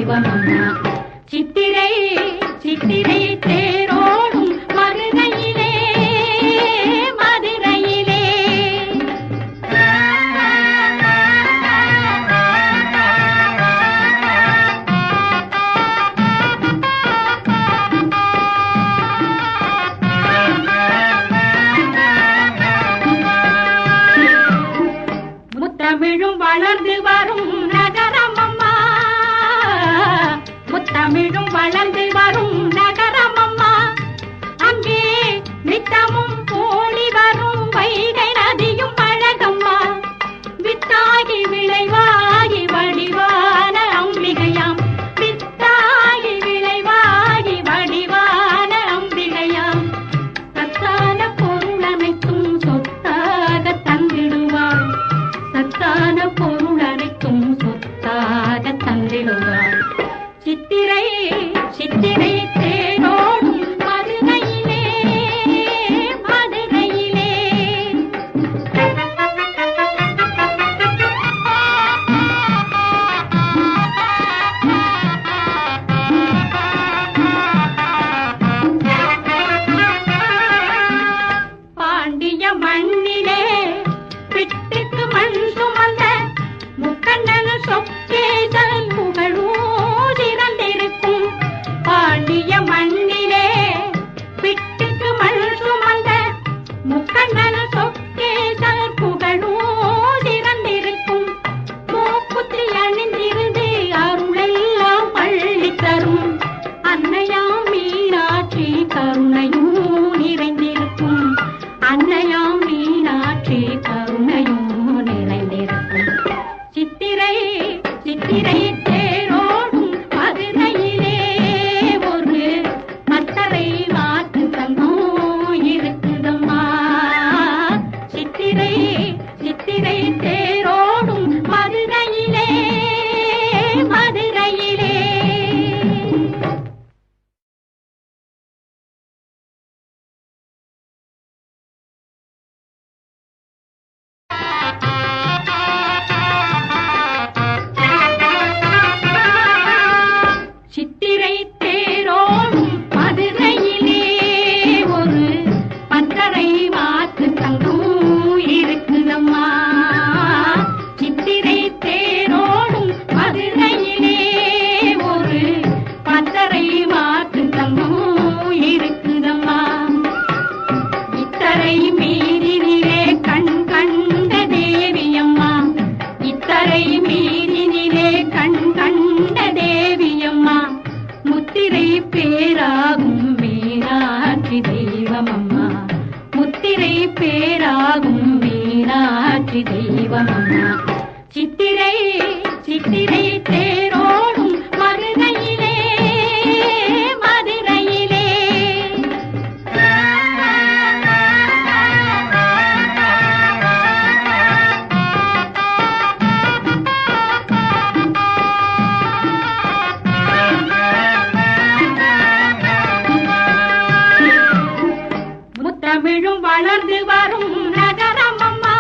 தெய்வமம்மா. சித்திரை சித்திரை தேரோடும் மதுரையிலே மதுரையிலே. முத்தமிழும் வளர்ந்து வரும் நகரமம்மா, முத்தமிழும் வளர்ந்து வரும் நகரமம்மா. அங்கே நித்தமும் போலி வரும் வைகை நதியும் அழகம்மா. வித்தாகி விளைவாகி வடிவான அம்பிகையாம், வித்தாகி விளைவாகி வடிவான அம்பிகையாம். சத்தான பொருள் அனைத்தும் சொத்தாக தந்திடுவாள், சத்தான பொருள் அனைத்தும் சொத்தாக தந்திடுவாள். சித்திரை சித்திரை தேரோடும் மதுரையிலே மதுரையிலே. பாண்டிய மண்ணிலே பிட்டுக்கு மண் சுமந்த முக்கண்ணன் சொக்கேசன் புகழூதிரந்திருக்கும். பாண்டிய மண்ணிலே பிட்டுக்கு மண் சுமந்த முக்கண்ணன் சொக்கேசன் புகழூதிரந்திருக்கும். மூக்குத்தி அணிந்திருந்து அருளெல்லாம் பள்ளி தரும் அன்னையாம் மீனாட்சி கருணையும் நிறைந்திருக்கும். அன்னையாம் மீனாட்சி கருணையும் நிறைந்திருக்கும். சித்திரை சித்திரை தேரோடும் மதுரையிலே ஒரு மத்தரை மாற்று தங்கம் இருக்குதம்மா. சித்திரை சித்திரை தேரோடும் மதுரையிலே மதுரையிலே. சித்திரை தேரோடும் மதுரையிலே ஒரு பத்தரை மாத்து தங்கம் இருக்குதம்மா. சித்திரை தேரோடும் மதுரையிலே ஒரு பத்தரை மாத்து தங்கம் இருக்குதம்மா. இத்தரை மீறினிலே கண் கண்ட தேவியம்மா, இத்தரை மீறினிலே கண் கண்ட தேவியம்மா. முத்திரை பேராகும் மீனாட்சி தெய்வமம்மா, முத்திரை பேராகும் மீனாட்சி தெய்வமம்மா. சித்திரை சித்திரை தேரோடும் மதுரையிலே மதுரையிலே. முத்தமிழும் வளர்ந்து வரும் நகரமம்மா,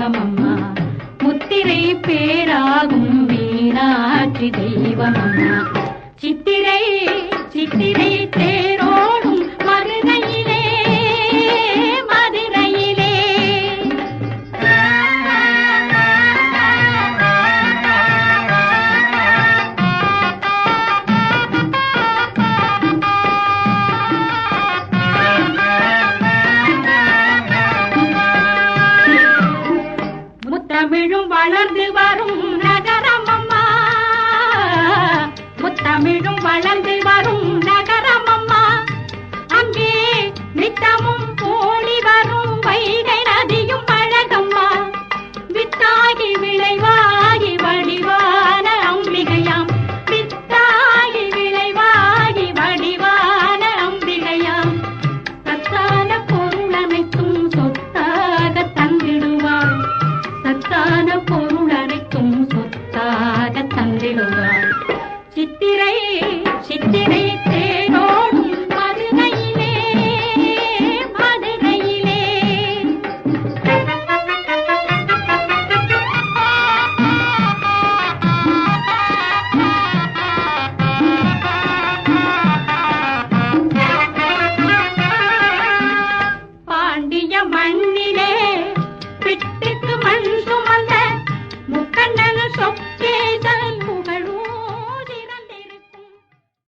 தெய்வம் அம்மா, முத்திரை பேராகும் மீனாட்சி தெய்வம் அம்மா. சித்திரை சித்திரை தேரோடும் மதுரையிலே மதுரையிலே. முத்தமிழும் வளர்ந்து வரும் நகரம் அம்மா, முத்தமிழும் வளர்ந்து வரும் நகரம் அம்மா. அங்கே நித்தமும் போடி வரும் வைகை நதியும் அழகம்மா. வித்தாகி விளைவாகி வடிவான அம்பிகையாம், வித்தாகி விளைவாகி வடிவான அம்பிகையாம். சத்தான பொருள் அனைத்தும் சொத்தாக தந்திடுவாள், சத்தான பொருள் அனைத்தும் சொத்தாக தந்திடுவாள். சித்திரை சித்திரை தேரோடும் மதுரையிலே மதுரையிலே. பாண்டிய மண்ணிலே பிட்டுக்கு மண் சும